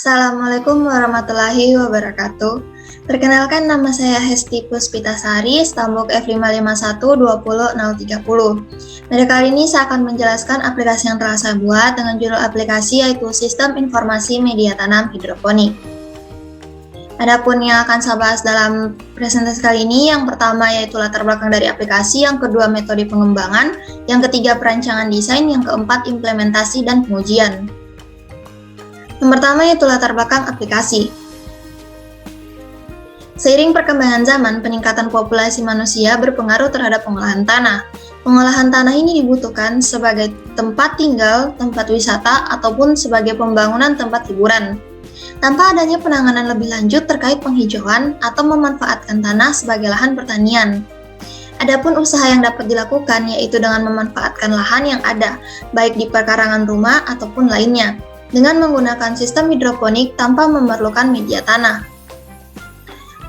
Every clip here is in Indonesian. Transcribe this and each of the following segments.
Assalamualaikum warahmatullahi wabarakatuh. Perkenalkan, nama saya Hesti Puspitasari, Stambuk F551200030. Pada kali ini saya akan menjelaskan aplikasi yang telah saya buat dengan judul aplikasi yaitu Sistem Informasi Media Tanam Hidroponik. Adapun yang akan saya bahas dalam presentasi kali ini, yang pertama yaitu latar belakang dari aplikasi, yang kedua metode pengembangan, yang ketiga perancangan desain, yang keempat implementasi dan pengujian. Yang pertama yaitu latar belakang aplikasi. Seiring perkembangan zaman, peningkatan populasi manusia berpengaruh terhadap pengolahan tanah. Pengolahan tanah ini dibutuhkan sebagai tempat tinggal, tempat wisata, ataupun sebagai pembangunan tempat hiburan. Tanpa adanya penanganan lebih lanjut terkait penghijauan atau memanfaatkan tanah sebagai lahan pertanian. Adapun usaha yang dapat dilakukan yaitu dengan memanfaatkan lahan yang ada, baik di pekarangan rumah ataupun lainnya, dengan menggunakan sistem hidroponik tanpa memerlukan media tanah.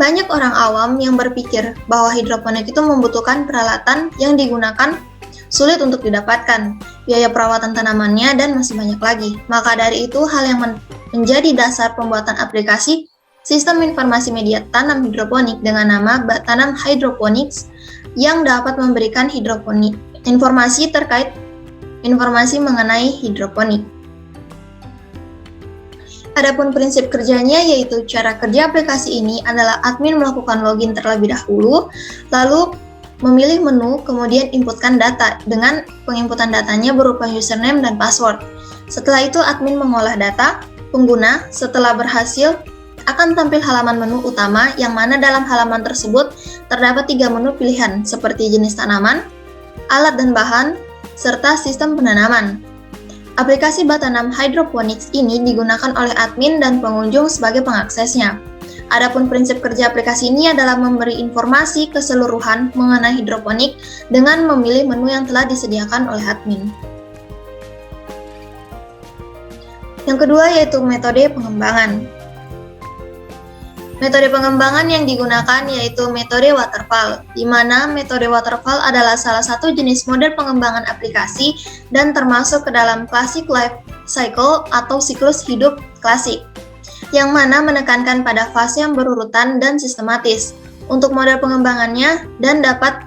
Banyak orang awam yang berpikir bahwa hidroponik itu membutuhkan peralatan yang digunakan sulit untuk didapatkan, biaya perawatan tanamannya, dan masih banyak lagi. Maka dari itu, hal yang menjadi dasar pembuatan aplikasi sistem informasi media tanam hidroponik dengan nama Batanam Hydroponics yang dapat memberikan informasi terkait informasi mengenai hidroponik. Adapun prinsip kerjanya yaitu cara kerja aplikasi ini adalah admin melakukan login terlebih dahulu, lalu memilih menu, kemudian inputkan data dengan penginputan datanya berupa username dan password. Setelah itu admin mengolah data pengguna. Setelah berhasil, akan tampil halaman menu utama yang mana dalam halaman tersebut terdapat 3 menu pilihan seperti jenis tanaman, alat dan bahan, serta sistem penanaman. Aplikasi Batanam Hydroponics ini digunakan oleh admin dan pengunjung sebagai pengaksesnya. Adapun prinsip kerja aplikasi ini adalah memberi informasi keseluruhan mengenai hidroponik dengan memilih menu yang telah disediakan oleh admin. Yang kedua yaitu metode pengembangan. Metode pengembangan yang digunakan yaitu metode waterfall, di mana metode waterfall adalah salah satu jenis model pengembangan aplikasi dan termasuk ke dalam classic life cycle atau siklus hidup klasik, yang mana menekankan pada fase yang berurutan dan sistematis. Untuk model pengembangannya dan dapat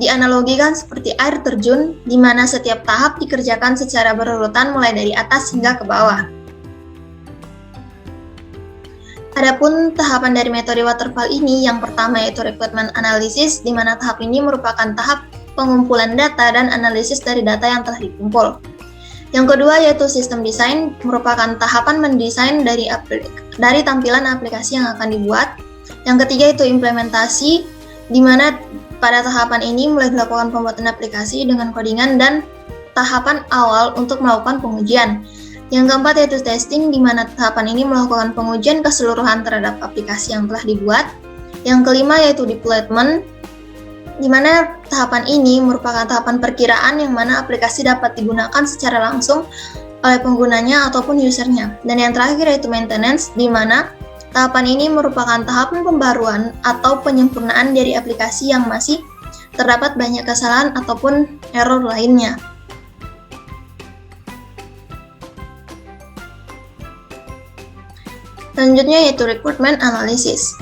dianalogikan seperti air terjun, di mana setiap tahap dikerjakan secara berurutan mulai dari atas hingga ke bawah. Adapun tahapan dari metode waterfall ini, yang pertama yaitu requirement analysis, di mana tahap ini merupakan tahap pengumpulan data dan analisis dari data yang telah dikumpul. Yang kedua yaitu sistem desain, merupakan tahapan mendesain dari tampilan aplikasi yang akan dibuat. Yang ketiga yaitu implementasi, di mana pada tahapan ini mulai dilakukan pembuatan aplikasi dengan codingan dan tahapan awal untuk melakukan pengujian. Yang keempat yaitu testing, di mana tahapan ini melakukan pengujian keseluruhan terhadap aplikasi yang telah dibuat. Yang kelima yaitu deployment, di mana tahapan ini merupakan tahapan perkiraan yang mana aplikasi dapat digunakan secara langsung oleh penggunanya ataupun usernya. Dan yang terakhir yaitu maintenance, di mana tahapan ini merupakan tahapan pembaruan atau penyempurnaan dari aplikasi yang masih terdapat banyak kesalahan ataupun error lainnya. Selanjutnya yaitu requirement analysis.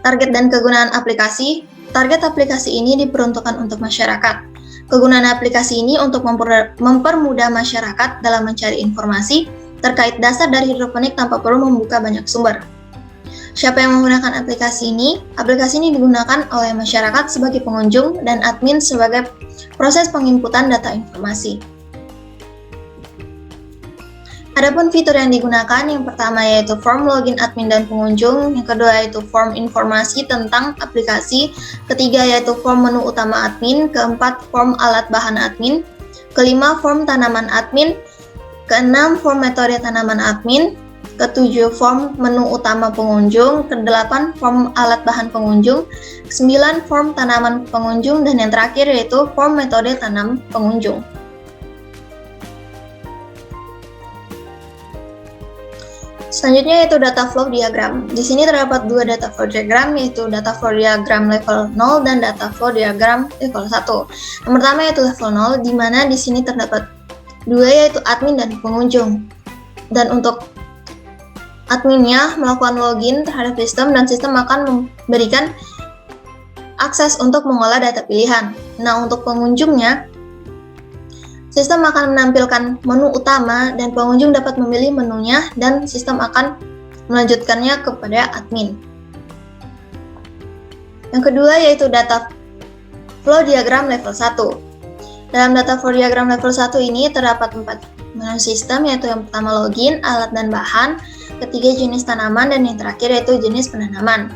Target dan kegunaan aplikasi. Target aplikasi ini diperuntukkan untuk masyarakat. Kegunaan aplikasi ini untuk mempermudah masyarakat dalam mencari informasi terkait dasar dari hidroponik tanpa perlu membuka banyak sumber. Siapa yang menggunakan aplikasi ini? Aplikasi ini digunakan oleh masyarakat sebagai pengunjung dan admin sebagai proses penginputan data informasi. Adapun fitur yang digunakan, yang pertama yaitu form login admin dan pengunjung, yang kedua yaitu form informasi tentang aplikasi, ketiga yaitu form menu utama admin, keempat form alat bahan admin, kelima form tanaman admin, keenam form metode tanaman admin, ketujuh form menu utama pengunjung, kedelapan form alat bahan pengunjung, kesembilan form tanaman pengunjung, dan yang terakhir yaitu form metode tanam pengunjung. Selanjutnya yaitu data flow diagram. Di sini terdapat 2 data flow diagram, yaitu data flow diagram level 0 dan data flow diagram level 1. Yang pertama yaitu level 0, di mana di sini terdapat 2 yaitu admin dan pengunjung. Dan untuk adminnya melakukan login terhadap sistem dan sistem akan memberikan akses untuk mengolah data pilihan. Nah, untuk pengunjungnya, sistem akan menampilkan menu utama dan pengunjung dapat memilih menunya dan sistem akan melanjutkannya kepada admin. Yang kedua yaitu data flow diagram level 1. Dalam data flow diagram level 1 ini terdapat 4 menu sistem, yaitu yang pertama login, alat dan bahan, ketiga jenis tanaman, dan yang terakhir yaitu jenis penanaman.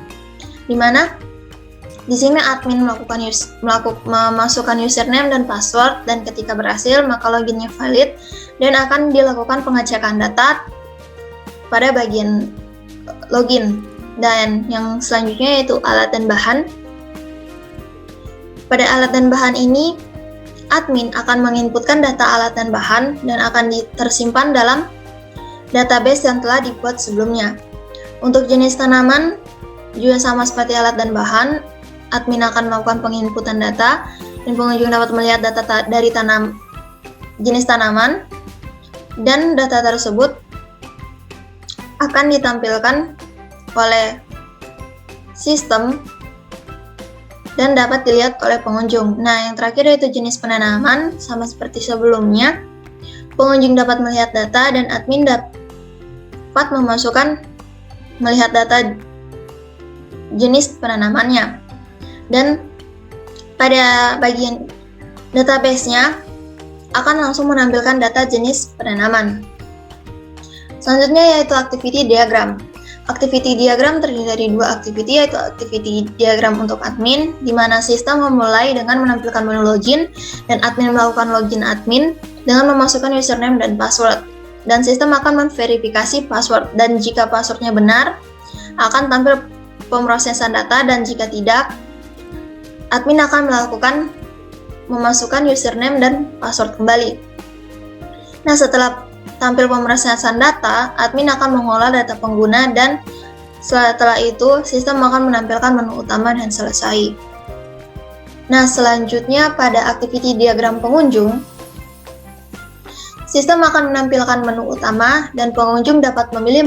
Di mana di sini admin memasukkan username dan password, dan ketika berhasil maka loginnya valid dan akan dilakukan pengecekan data pada bagian login. Dan yang selanjutnya yaitu alat dan bahan. Pada alat dan bahan ini admin akan menginputkan data alat dan bahan dan akan tersimpan dalam database yang telah dibuat sebelumnya. Untuk jenis tanaman juga sama seperti alat dan bahan, admin akan melakukan penginputan data dan pengunjung dapat melihat data dari jenis tanaman, dan data tersebut akan ditampilkan oleh sistem dan dapat dilihat oleh pengunjung. Nah, yang terakhir yaitu jenis penanaman, sama seperti sebelumnya. Pengunjung dapat melihat data dan admin dapat melihat data jenis penanamannya. Dan pada bagian database-nya akan langsung menampilkan data jenis penanaman. Selanjutnya yaitu activity diagram. Activity diagram terdiri dari dua activity, yaitu activity diagram untuk admin, di mana sistem memulai dengan menampilkan menu login, dan admin melakukan login admin dengan memasukkan username dan password. Dan sistem akan memverifikasi password, dan jika passwordnya benar, akan tampil pemrosesan data, dan jika tidak, admin akan memasukkan username dan password kembali. Nah, setelah tampil pemrosesan data, admin akan mengolah data pengguna dan setelah itu sistem akan menampilkan menu utama dan selesai. Nah, selanjutnya pada activity diagram pengunjung, sistem akan menampilkan menu utama dan pengunjung dapat memilih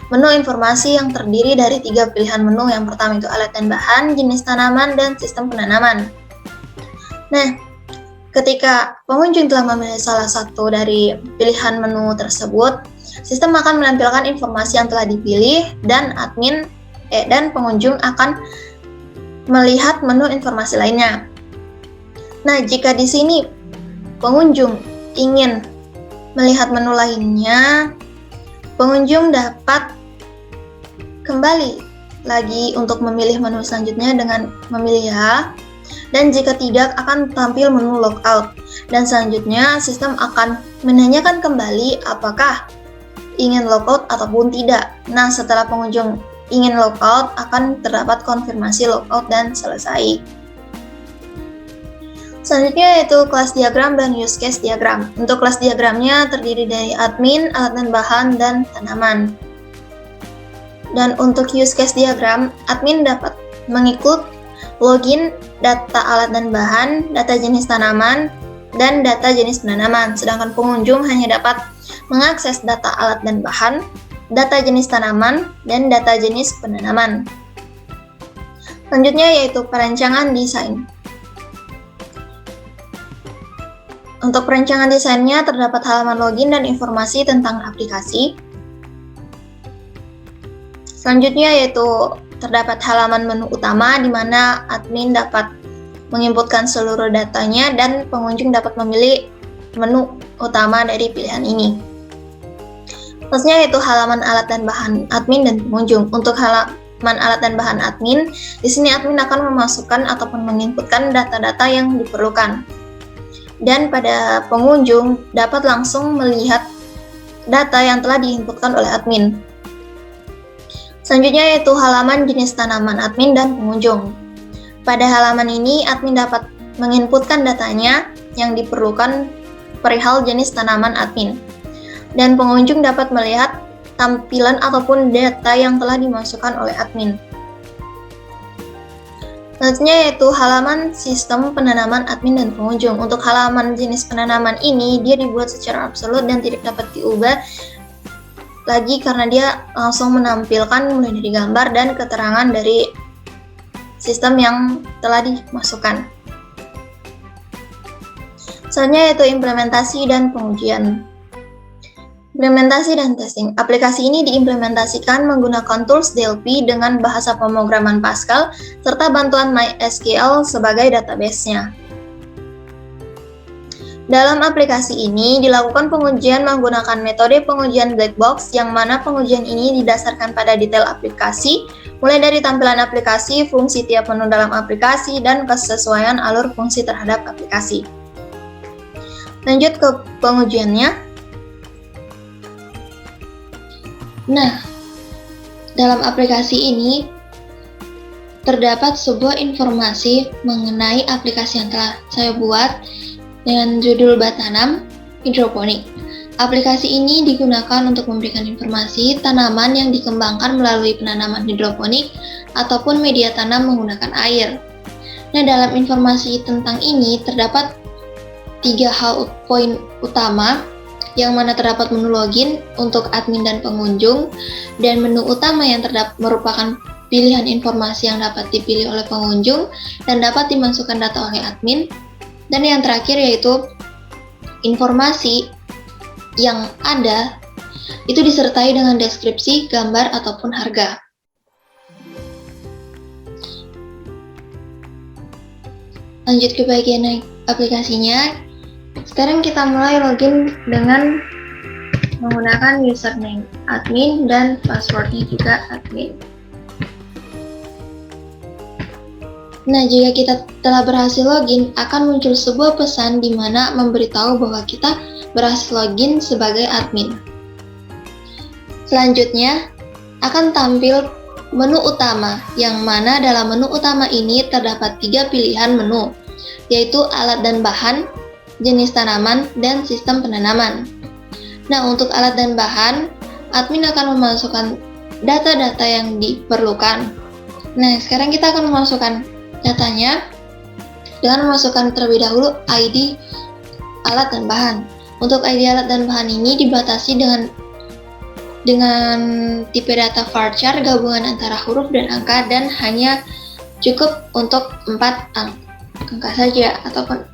menu informasi yang terdiri dari 3 pilihan menu. Yang pertama itu alat dan bahan, jenis tanaman, dan sistem penanaman. Nah, ketika pengunjung telah memilih salah satu dari pilihan menu tersebut, sistem akan menampilkan informasi yang telah dipilih dan dan pengunjung akan melihat menu informasi lainnya. Nah, jika di sini pengunjung ingin melihat menu lainnya, pengunjung dapat kembali lagi untuk memilih menu selanjutnya dengan memilih ya. Dan jika tidak, akan tampil menu logout. Dan selanjutnya, sistem akan menanyakan kembali apakah ingin logout ataupun tidak. Nah, setelah pengunjung ingin logout, akan terdapat konfirmasi logout dan selesai. Selanjutnya yaitu kelas diagram dan use case diagram. Untuk kelas diagramnya terdiri dari admin, alat dan bahan, dan tanaman. Dan untuk use case diagram, admin dapat mengikut login, data alat dan bahan, data jenis tanaman, dan data jenis penanaman. Sedangkan pengunjung hanya dapat mengakses data alat dan bahan, data jenis tanaman, dan data jenis penanaman. Selanjutnya yaitu perancangan desain. Untuk perancangan desainnya terdapat halaman login dan informasi tentang aplikasi. Selanjutnya yaitu terdapat halaman menu utama di mana admin dapat menginputkan seluruh datanya dan pengunjung dapat memilih menu utama dari pilihan ini. Selanjutnya yaitu halaman alat dan bahan admin dan pengunjung. Untuk halaman alat dan bahan admin, di sini admin akan memasukkan ataupun menginputkan data-data yang diperlukan. Dan pada pengunjung dapat langsung melihat data yang telah diinputkan oleh admin. Selanjutnya yaitu halaman jenis tanaman admin dan pengunjung. Pada halaman ini, admin dapat menginputkan datanya yang diperlukan perihal jenis tanaman admin. Dan pengunjung dapat melihat tampilan ataupun data yang telah dimasukkan oleh admin. Selanjutnya yaitu halaman sistem penanaman admin dan pengunjung. Untuk halaman jenis penanaman ini, dia dibuat secara absolut dan tidak dapat diubah lagi karena dia langsung menampilkan mulai dari gambar dan keterangan dari sistem yang telah dimasukkan. Selanjutnya yaitu implementasi dan pengujian. Implementasi dan testing. Aplikasi ini diimplementasikan menggunakan tools DLP dengan bahasa pemrograman Pascal serta bantuan MySQL sebagai database-nya. Dalam aplikasi ini dilakukan pengujian menggunakan metode pengujian black box yang mana pengujian ini didasarkan pada detail aplikasi, mulai dari tampilan aplikasi, fungsi tiap menu dalam aplikasi, dan kesesuaian alur fungsi terhadap aplikasi. Lanjut ke pengujiannya. Nah, dalam aplikasi ini terdapat sebuah informasi mengenai aplikasi yang telah saya buat dengan judul Batanam Hidroponik. Aplikasi ini digunakan untuk memberikan informasi tanaman yang dikembangkan melalui penanaman hidroponik ataupun media tanam menggunakan air. Nah, dalam informasi tentang ini terdapat 3 poin utama, yang mana terdapat menu login untuk admin dan pengunjung, dan menu utama yang merupakan pilihan informasi yang dapat dipilih oleh pengunjung dan dapat dimasukkan data oleh admin. Dan yang terakhir yaitu informasi yang ada itu disertai dengan deskripsi, gambar, ataupun harga. Lanjut ke bagian aplikasinya. Sekarang kita mulai login dengan menggunakan username admin dan passwordnya juga admin. Nah, jika kita telah berhasil login, akan muncul sebuah pesan di mana memberitahu bahwa kita berhasil login sebagai admin. Selanjutnya, akan tampil menu utama, yang mana dalam menu utama ini terdapat 3 pilihan menu, yaitu alat dan bahan, jenis tanaman, dan sistem penanaman. Nah, untuk alat dan bahan, admin akan memasukkan data-data yang diperlukan. Nah, sekarang kita akan memasukkan datanya dengan memasukkan terlebih dahulu ID alat dan bahan. Untuk ID alat dan bahan ini dibatasi dengan tipe data varchar gabungan antara huruf dan angka, dan hanya cukup untuk 4 angka saja ataupun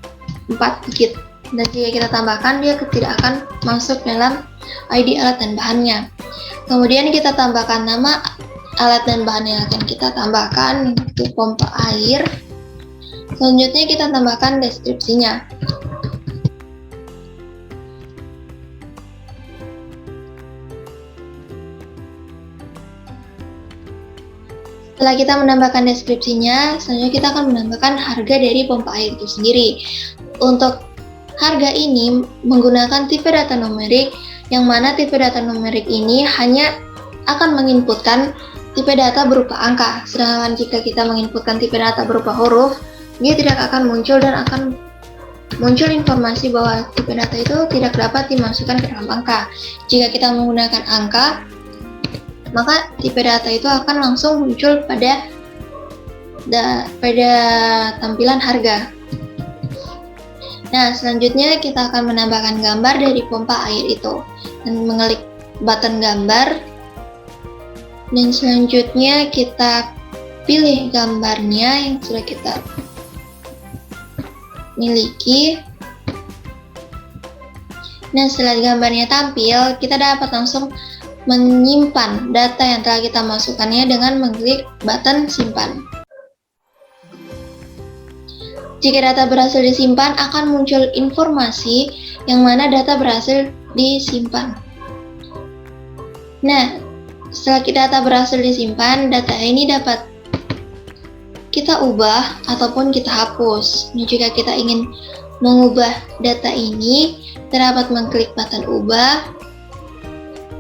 4 digit. Dan jika kita tambahkan, dia tidak akan masuk dalam ID alat dan bahannya. Kemudian kita tambahkan nama alat dan bahan yang akan kita tambahkan, yaitu pompa air. Selanjutnya kita tambahkan deskripsinya. Setelah kita menambahkan deskripsinya, selanjutnya kita akan menambahkan harga dari pompa air itu sendiri. Untuk harga ini menggunakan tipe data numerik, yang mana tipe data numerik ini hanya akan menginputkan tipe data berupa angka, sedangkan jika kita menginputkan tipe data berupa huruf, dia tidak akan muncul dan akan muncul informasi bahwa tipe data itu tidak dapat dimasukkan ke dalam angka. Jika kita menggunakan angka, maka tipe data itu akan langsung muncul pada tampilan harga. Nah, selanjutnya kita akan menambahkan gambar dari pompa air itu dan mengklik button gambar. Dan selanjutnya kita pilih gambarnya yang sudah kita miliki. Nah, setelah gambarnya tampil, kita dapat langsung menyimpan data yang telah kita masukkannya dengan mengklik button simpan. Jika data berhasil disimpan, akan muncul informasi yang mana data berhasil disimpan. Nah, setelah data berhasil disimpan, data ini dapat kita ubah ataupun kita hapus. Nah, jika kita ingin mengubah data ini, kita dapat mengklik button ubah,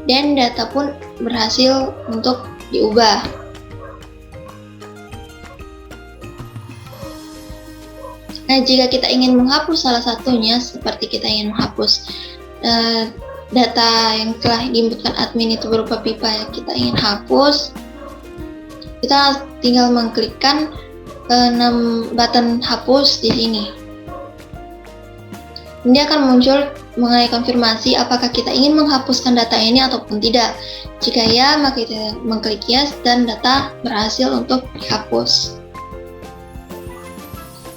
dan data pun berhasil untuk diubah. Nah, jika kita ingin menghapus salah satunya, seperti kita ingin menghapus data yang telah diinputkan admin itu berupa pipa yang kita ingin hapus, kita tinggal mengklikkan button hapus di sini. Dia akan muncul mengenai konfirmasi apakah kita ingin menghapuskan data ini ataupun tidak. Jika ya, maka kita mengklik yes dan data berhasil untuk dihapus.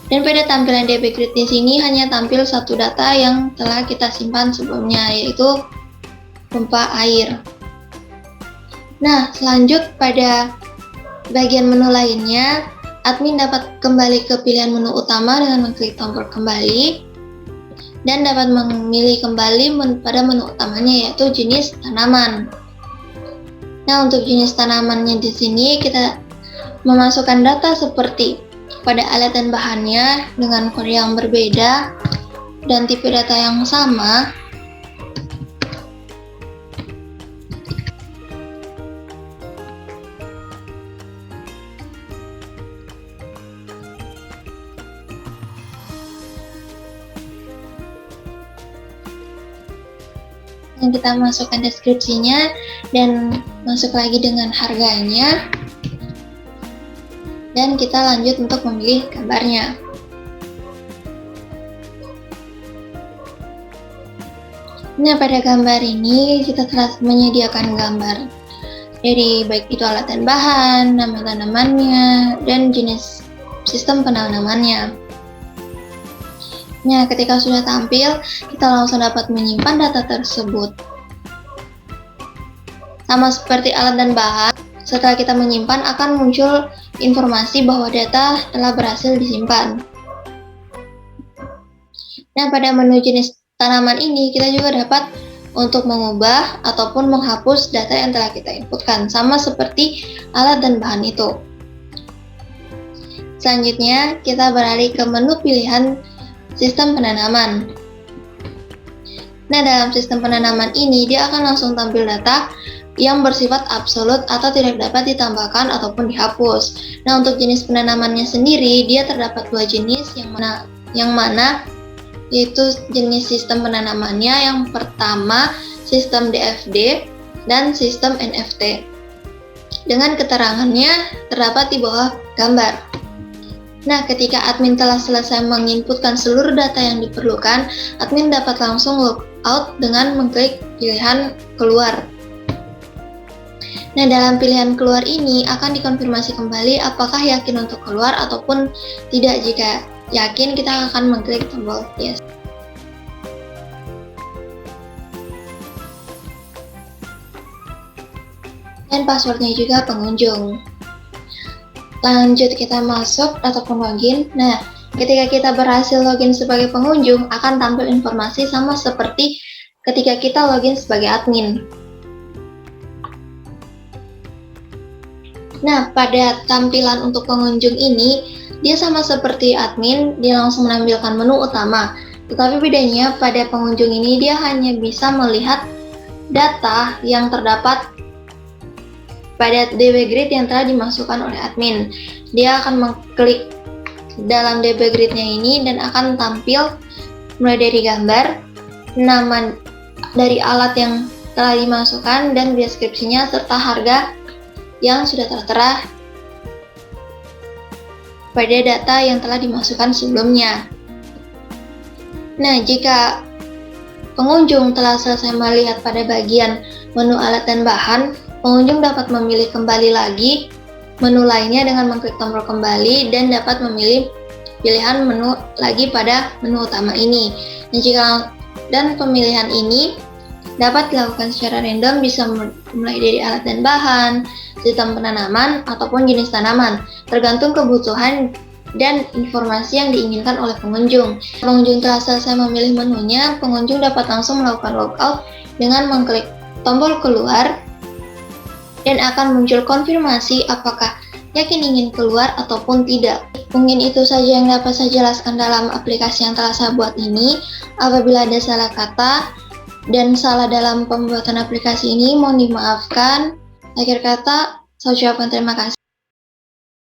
Dan pada tampilan DB Grid di sini hanya tampil satu data yang telah kita simpan sebelumnya, yaitu pompa air. Nah, selanjut pada bagian menu lainnya, admin dapat kembali ke pilihan menu utama dengan mengklik tombol kembali dan dapat memilih kembali pada menu utamanya, yaitu jenis tanaman. Nah, untuk jenis tanamannya di sini kita memasukkan data seperti pada alat dan bahannya dengan kode yang berbeda dan tipe data yang sama. Yang kita masukkan deskripsinya dan masuk lagi dengan harganya, dan kita lanjut untuk memilih gambarnya. Nah, pada gambar ini kita telah menyediakan gambar dari baik itu alat dan bahan, nama tanamannya, dan jenis sistem penanamannya. Nah, ketika sudah tampil, kita langsung dapat menyimpan data tersebut. Sama seperti alat dan bahan, setelah kita menyimpan akan muncul informasi bahwa data telah berhasil disimpan. Nah, pada menu jenis tanaman ini kita juga dapat untuk mengubah ataupun menghapus data yang telah kita inputkan, sama seperti alat dan bahan itu. Selanjutnya, kita beralih ke menu pilihan sistem penanaman. Nah, dalam sistem penanaman ini dia akan langsung tampil data yang bersifat absolut atau tidak dapat ditambahkan ataupun dihapus. Nah, untuk jenis penanamannya sendiri dia terdapat dua jenis, yang mana yaitu jenis sistem penanamannya. Yang pertama sistem DFD dan sistem NFT. Dengan keterangannya terdapat di bawah gambar. Nah, ketika admin telah selesai menginputkan seluruh data yang diperlukan, admin dapat langsung logout dengan mengklik pilihan keluar. Nah, dalam pilihan keluar ini akan dikonfirmasi kembali apakah yakin untuk keluar ataupun tidak. Jika yakin, kita akan mengklik tombol yes. Dan passwordnya juga pengunjung. Lanjut kita masuk ataupun login. Nah, ketika kita berhasil login sebagai pengunjung, akan tampil informasi sama seperti ketika kita login sebagai admin. Nah, pada tampilan untuk pengunjung ini, dia sama seperti admin, dia langsung menampilkan menu utama. Tetapi bedanya pada pengunjung ini, dia hanya bisa melihat data yang terdapat pada DB Grid yang telah dimasukkan oleh admin. Dia akan mengklik dalam DB Grid-nya ini dan akan tampil mulai dari gambar, nama dari alat yang telah dimasukkan, dan deskripsinya serta harga yang sudah tertera pada data yang telah dimasukkan sebelumnya. Nah, jika pengunjung telah selesai melihat pada bagian menu alat dan bahan, pengunjung dapat memilih kembali lagi menu lainnya dengan mengklik tombol kembali dan dapat memilih pilihan menu lagi pada menu utama ini. Dan pemilihan ini dapat dilakukan secara random, bisa mulai dari alat dan bahan, sistem penanaman, ataupun jenis tanaman, tergantung kebutuhan dan informasi yang diinginkan oleh pengunjung. Pengunjung telah selesai memilih menunya, pengunjung dapat langsung melakukan logout dengan mengklik tombol keluar dan akan muncul konfirmasi apakah yakin ingin keluar ataupun tidak. Mungkin itu saja yang dapat saya jelaskan dalam aplikasi yang telah saya buat ini. Apabila ada salah kata dan salah dalam pembuatan aplikasi ini, mohon dimaafkan. Akhir kata, saya ucapkan terima kasih.